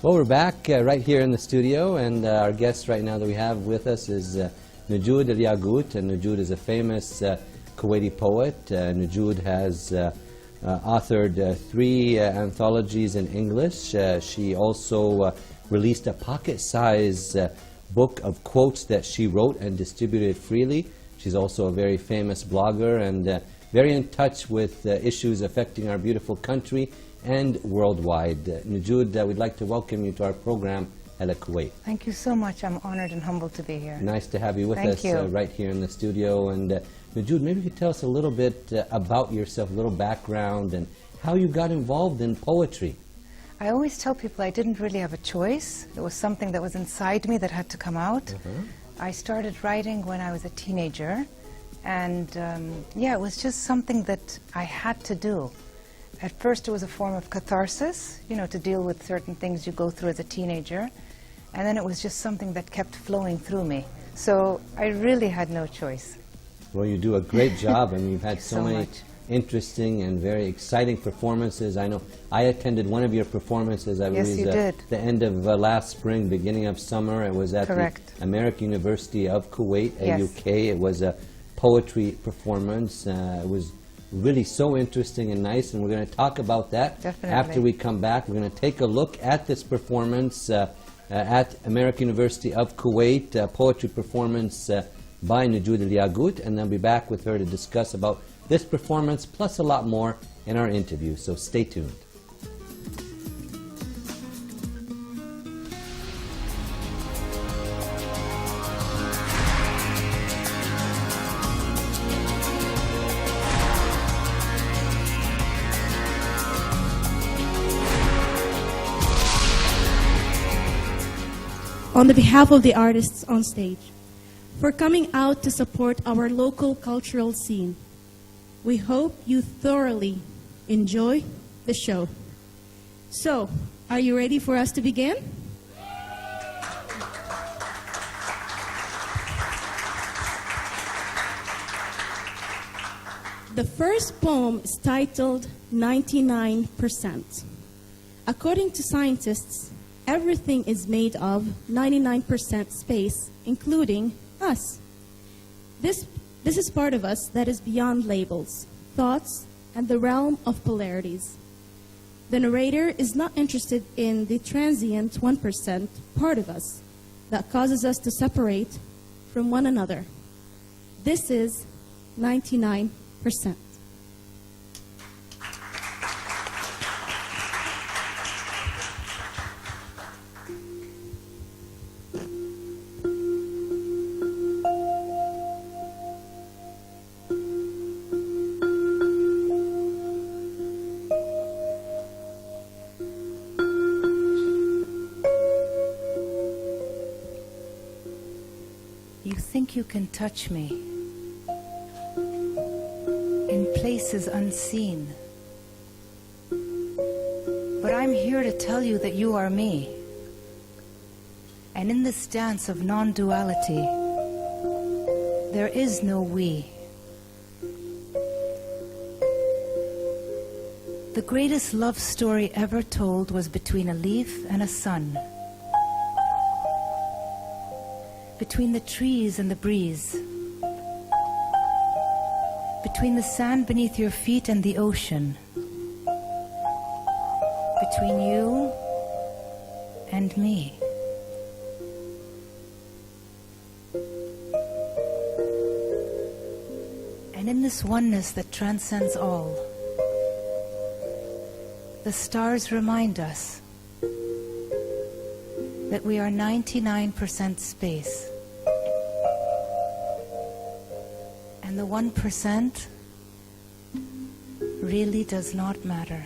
Well, we're back right here in the studio, and our guest right now that we have with us is Nejoud Al-Yagout. And Nejoud is a famous Kuwaiti poet. Nejoud has authored 3 anthologies in English. She also released a pocket-size book of quotes that she wrote and distributed freely. She's also a very famous blogger and very in touch with issues affecting our beautiful country and worldwide. Nejoud, we'd like to welcome you to our program, Hala Kuwait. Thank you so much. I'm honored and humbled to be here. Nice to have you with us right here in the studio. And Nejoud, maybe you could tell us a little bit about yourself, a little background, and how you got involved in poetry. I always tell people I didn't really have a choice. It was something that was inside me that had to come out. I started writing when I was a teenager. And yeah, it was just something that I had to do. At first it was a form of catharsis, you know, to deal with certain things you go through as a teenager. And then it was just something that kept flowing through me. So I really had no choice. Well, you do a great job. I mean, you've had so many much. Interesting and very exciting performances. I know I attended one of your performances. I Yes, was you did. the end of last spring, beginning of summer. It was at the American University of Kuwait, UK. It was a poetry performance. It was really so interesting and nice, and we're going to talk about that after we come back. We're going to take a look at this performance at American University of Kuwait, poetry performance by Nejoud Al-Yagout, and then be back with her to discuss about this performance plus a lot more in our interview, so stay tuned. On the behalf of the artists on stage, for coming out to support our local cultural scene. We hope you thoroughly enjoy the show. So, are you ready for us to begin? The first poem is titled 99%. According to scientists, everything is made of 99% space, including us. This is part of us that is beyond labels, thoughts, and the realm of polarities. The narrator is not interested in the transient 1% part of us that causes us to separate from one another. This is 99%. You think you can touch me in places unseen, but I'm here to tell you that you are me. And in this dance of non-duality, there is no we. The greatest love story ever told was between a leaf and a sun, between the trees and the breeze, between the sand beneath your feet and the ocean, between you and me. And in this oneness that transcends all, the stars remind us that we are 99% space. And the 1% really does not matter.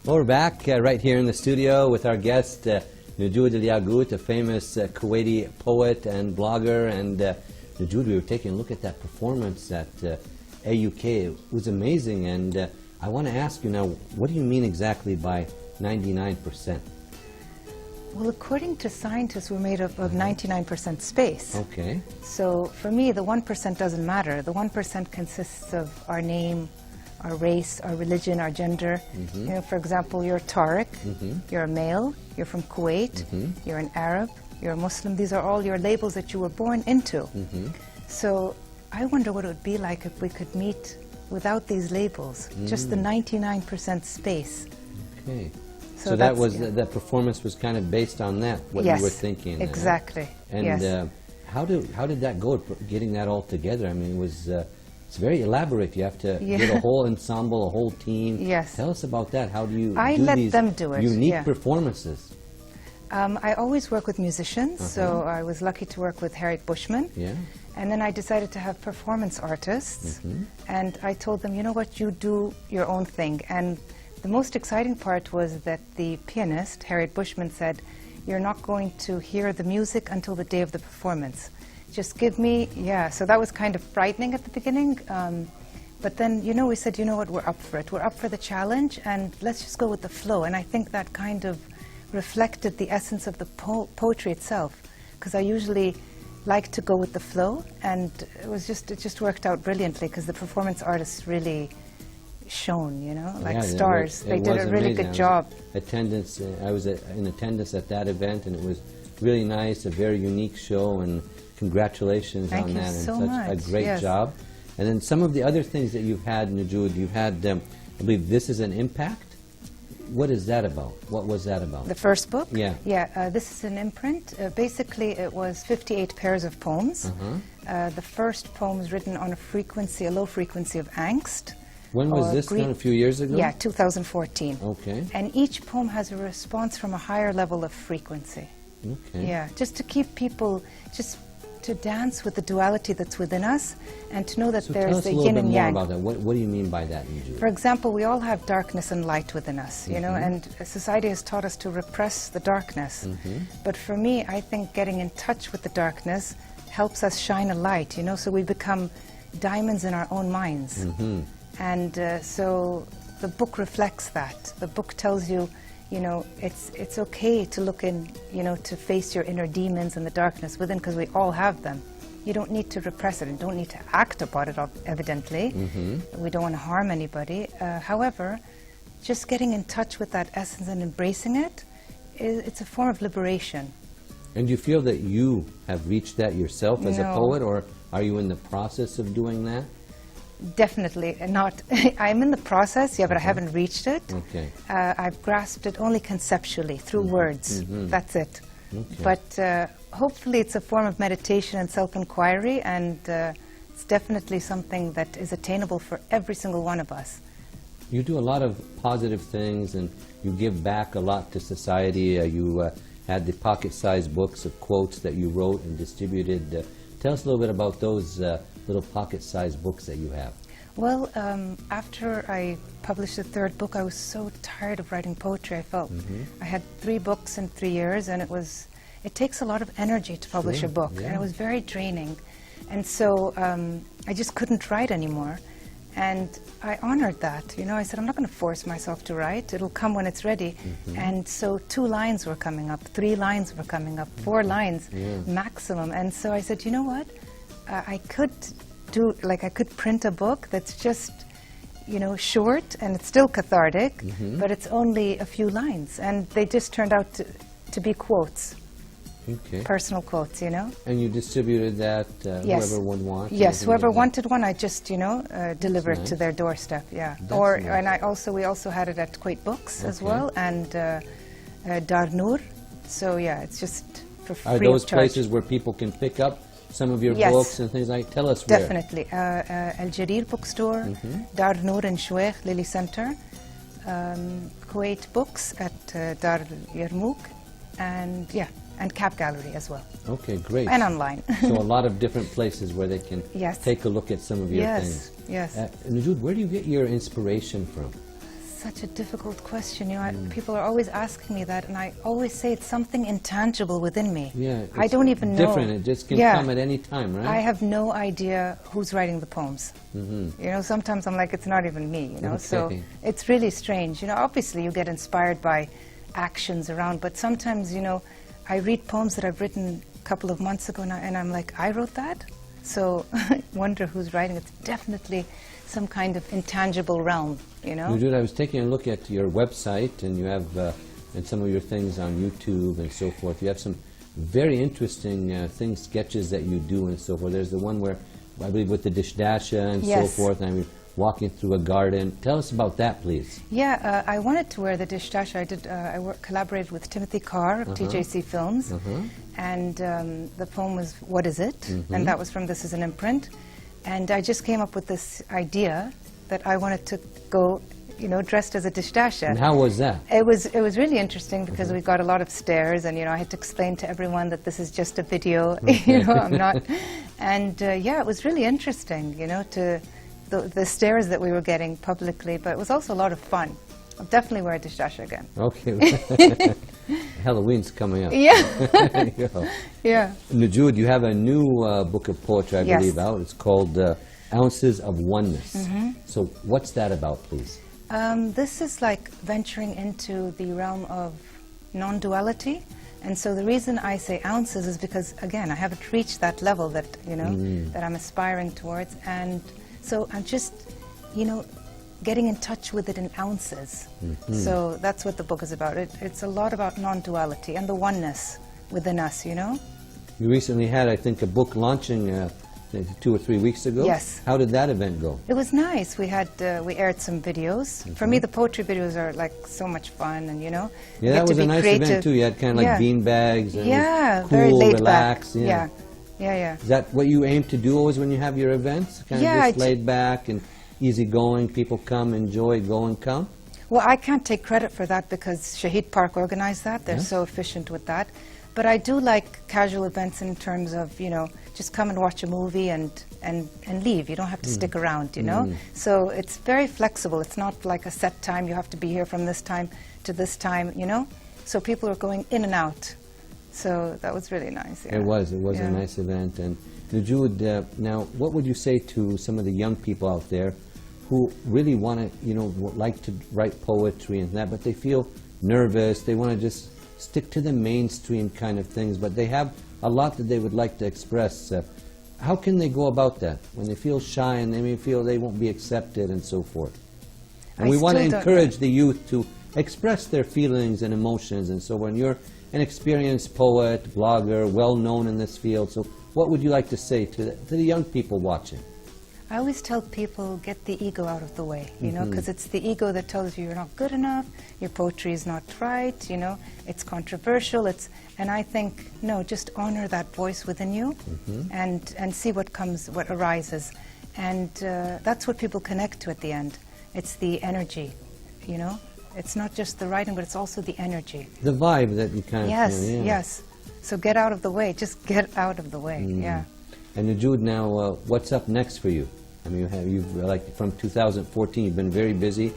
Well, we're back right here in the studio with our guest, Nejoud Al-Yagout, a famous Kuwaiti poet and blogger. And Nejoud, we were taking a look at that performance at AUK. It was amazing. And I want to ask you now, what do you mean exactly by 99%? Well, according to scientists, we're made up of 99% space. Okay. So for me, the 1% doesn't matter. The 1% consists of our name, our race, our religion, our gender. You know, for example, you're Tariq, you're a male, you're from Kuwait, you're an Arab, you're a Muslim. These are all your labels that you were born into. So I wonder what it would be like if we could meet without these labels, just the 99% space. Okay. So that was that performance was kind of based on that, what you were thinking. Exactly. And how did that go, getting that all together? I mean, it was it's very elaborate. You have to get a whole ensemble, a whole team. Yes. Tell us about that. How do you I do let these them do it, unique performances? I always work with musicians, so I was lucky to work with Harriet Bushman. Yeah. And then I decided to have performance artists, and I told them, you know what, you do your own thing. And the most exciting part was that the pianist, Harriet Bushman, said, you're not going to hear the music until the day of the performance. Just give me, so that was kind of frightening at the beginning. But then, you know, we said, you know what, we're up for it. We're up for the challenge, and let's just go with the flow. And I think that kind of reflected the essence of the poetry itself, because I usually like to go with the flow, and it just worked out brilliantly, because the performance artists really shone, you know, like stars. They did a really good job. I was in attendance at that event, and it was really nice, a very unique show, and congratulations on that. Thank you so much. A great job. And then some of the other things that you've had, Nejoud, you've had, I believe, This Is an Impact. What is that about? What was that about? The first book? Yeah. Yeah, This Is an Imprint. Basically, it was 58 pairs of poems. The first poem was written on a low frequency of angst. When was this done? A few years ago? Yeah, 2014. Okay. And each poem has a response from a higher level of frequency. Okay. Yeah, just to keep people, just to dance with the duality that's within us, and to know that there's the yin and yang. Tell us a little bit more about that. What do you mean by that, Nejoud? For example, we all have darkness and light within us, you know, and society has taught us to repress the darkness. But for me, I think getting in touch with the darkness helps us shine a light, you know, so we become diamonds in our own minds. And so the book reflects that. The book tells you, you know, it's okay to look in, you know, to face your inner demons and the darkness within, because we all have them. You don't need to repress it and don't need to act upon it, evidently. We don't want to harm anybody. However, just getting in touch with that essence and embracing it, it's a form of liberation. And do you feel that you have reached that yourself as a No. poet, or are you in the process of doing that? Definitely not. I'm in the process, but I haven't reached it. Okay. I've grasped it only conceptually, through words. That's it. Okay. But hopefully it's a form of meditation and self-inquiry, and it's definitely something that is attainable for every single one of us. You do a lot of positive things, and you give back a lot to society. You had the pocket-sized books of quotes that you wrote and distributed. Tell us a little bit about those little pocket-sized books that you have. Well, after I published the third book, I was so tired of writing poetry. I felt I had 3 books in 3 years, and it takes a lot of energy to publish a book, and it was very draining. And so I just couldn't write anymore. And I honored that. You know, I said, I'm not going to force myself to write. It'll come when it's ready. And so 2 lines were coming up, 3 lines were coming up, 4 lines maximum. And so I said, you know what? I could print a book that's just, you know, short, and it's still cathartic, but it's only a few lines. And they just turned out to be quotes. Okay. Personal quotes, you know. And you distributed that whoever one wants? Yes, whoever wanted one, I just, you know, deliver it to their doorstep, yeah. Nice. And we also had it at Kuwait Books as well, and Dar Noor. So yeah, it's just for free of charge. Are those places where people can pick up some of your books and things like? Tell us where. Definitely. Al Jarir Bookstore, Dar Noor in Shueikh, Lily Center, Kuwait Books at Dar Yarmouk, and Cap Gallery as well. Okay, great. And online. So a lot of different places where they can take a look at some of your things. Yes. Nejoud, where do you get your inspiration from? such a difficult question. You know, people are always asking me that, and I always say it's something intangible within me. Yeah, I don't even know. Different. It just can come at any time, right? I have no idea who's writing the poems. You know, sometimes I'm like, it's not even me. You know, so it's really strange. You know, obviously you get inspired by actions around, but sometimes, you know, I read poems that I've written a couple of months ago now, and I'm like, I wrote that? So I wonder who's writing. It's definitely some kind of intangible realm, you know? Nejoud, I was taking a look at your website, and you have, and some of your things on YouTube and so forth. You have some very interesting things, sketches that you do and so forth. There's the one where, I believe, with the dishdasha and so forth, and I mean, walking through a garden. Tell us about that, please. Yeah, I wanted to wear the dishdasha. I did. Collaborated with Timothy Carr of TJC Films, and the poem was "What Is It?" and that was from This Is an Imprint. And I just came up with this idea that I wanted to go, you know, dressed as a dishdasha. And how was that? It was really interesting because we got a lot of stares, and you know, I had to explain to everyone that this is just a video. You know, I'm not. And yeah, it was really interesting, you know, to the stares that we were getting publicly, but it was also a lot of fun. I'll definitely wear a dishdasha again. Okay. Halloween's coming up. Yeah. Yeah. Nejoud, you have a new book of poetry, I believe, out. It's called Ounces of Oneness. So what's that about, please? This is like venturing into the realm of non-duality. And so the reason I say ounces is because, again, I haven't reached that level that, you know, that I'm aspiring towards. And so I'm just, you know, getting in touch with it in ounces. So that's what the book is about. It's a lot about non-duality and the oneness within us, you know? You recently had, I think, a book launching 2 or 3 weeks ago? Yes. How did that event go? It was nice. We had, we aired some videos. For me, the poetry videos are like so much fun, and you know? Yeah, that was a nice event too. You had kind of like bean bags and cool, very laid relaxed. Back. Yeah. Is that what you aim to do always when you have your events? Kind of just laid back and easygoing, people come, enjoy, go and come? Well, I can't take credit for that because Shahid Park organized that. They're so efficient with that. But I do like casual events in terms of, you know, just come and watch a movie and leave. You don't have to stick around, you know? So it's very flexible. It's not like a set time. You have to be here from this time to this time, you know? So people are going in and out. So that was really nice. Yeah. It was a nice event. And Nejoud, now, what would you say to some of the young people out there who really want to, you know, like to write poetry and that, but they feel nervous, they want to just stick to the mainstream kind of things, but they have a lot that they would like to express. How can they go about that when they feel shy and they may feel they won't be accepted and so forth? And we want to encourage the youth to express their feelings and emotions, and so when you're an experienced poet, blogger, well-known in this field, so what would you like to say to the young people watching? I always tell people, get the ego out of the way, you know, because it's the ego that tells you you're not good enough, your poetry is not right, you know, it's controversial, and I think, no, just honor that voice within you and see what comes, what arises. And that's what people connect to at the end. It's the energy, you know. It's not just the writing, but it's also the energy. The vibe that you kind of feel, yes. So get out of the way, just get out of the way, yeah. And Nejoud, now, what's up next for you? I mean, you've like from 2014, you've been very busy,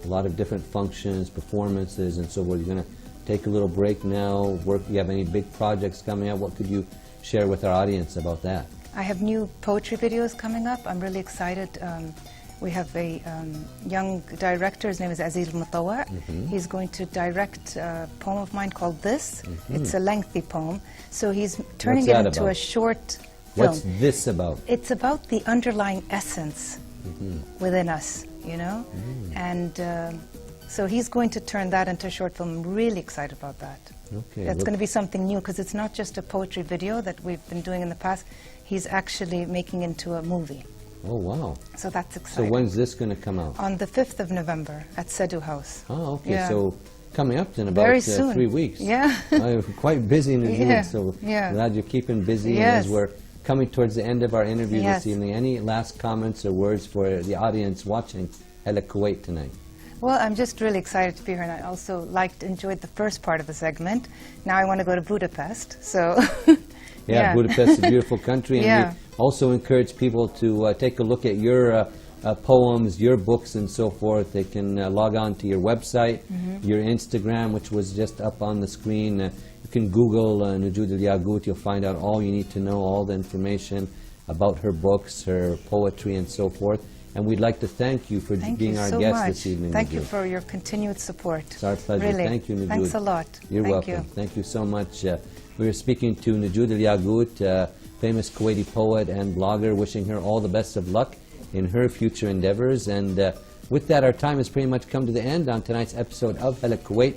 a lot of different functions, performances, and so forth. You're going to take a little break now, work. You have any big projects coming out? What could you share with our audience about that? I have new poetry videos coming up. I'm really excited. We have a young director. His name is Aziz Al-Mutawa. He's going to direct a poem of mine called This. It's a lengthy poem. So he's turning it into a short film. What's this about? It's about the underlying essence within us, you know? And so he's going to turn that into a short film. I'm really excited about that. Okay. That's going to be something new, because it's not just a poetry video that we've been doing in the past. He's actually making into a movie. Oh, wow. So that's exciting. So when's this going to come out? On the 5th of November at Sedu House. Oh, okay. Yeah. So coming up in about Very soon. 3 weeks. Yeah. I'm quite busy in the June, so glad you're keeping busy. And as we're coming towards the end of our interview this evening, any last comments or words for the audience watching Hala Kuwait tonight? Well, I'm just really excited to be here, and I also enjoyed the first part of the segment. Now I want to go to Budapest, so... Budapest is a beautiful country, and we also encourage people to take a look at your poems, your books and so forth, they can log on to your website, your Instagram, which was just up on the screen. You can Google Nejoud Al-Yagout. You'll find out all you need to know, all the information about her books, her poetry and so forth. And we'd like to thank you for being our guest this evening. Thank you Nejoud. for your continued support. It's our pleasure. Really. Thank you, Nejoud. Thanks a lot. You're Thank welcome. you. Thank you so much. We were speaking to Nejoud Al-Yagout, famous Kuwaiti poet and blogger, wishing her all the best of luck in her future endeavors. And with that, our time has pretty much come to the end on tonight's episode of Hala Kuwait.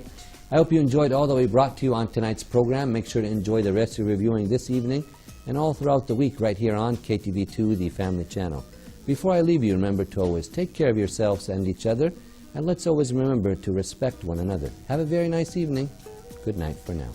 I hope you enjoyed all that we brought to you on tonight's program. Make sure to enjoy the rest of your viewing this evening and all throughout the week right here on KTV2, the family channel. Before I leave you, remember to always take care of yourselves and each other, and let's always remember to respect one another. Have a very nice evening. Good night for now.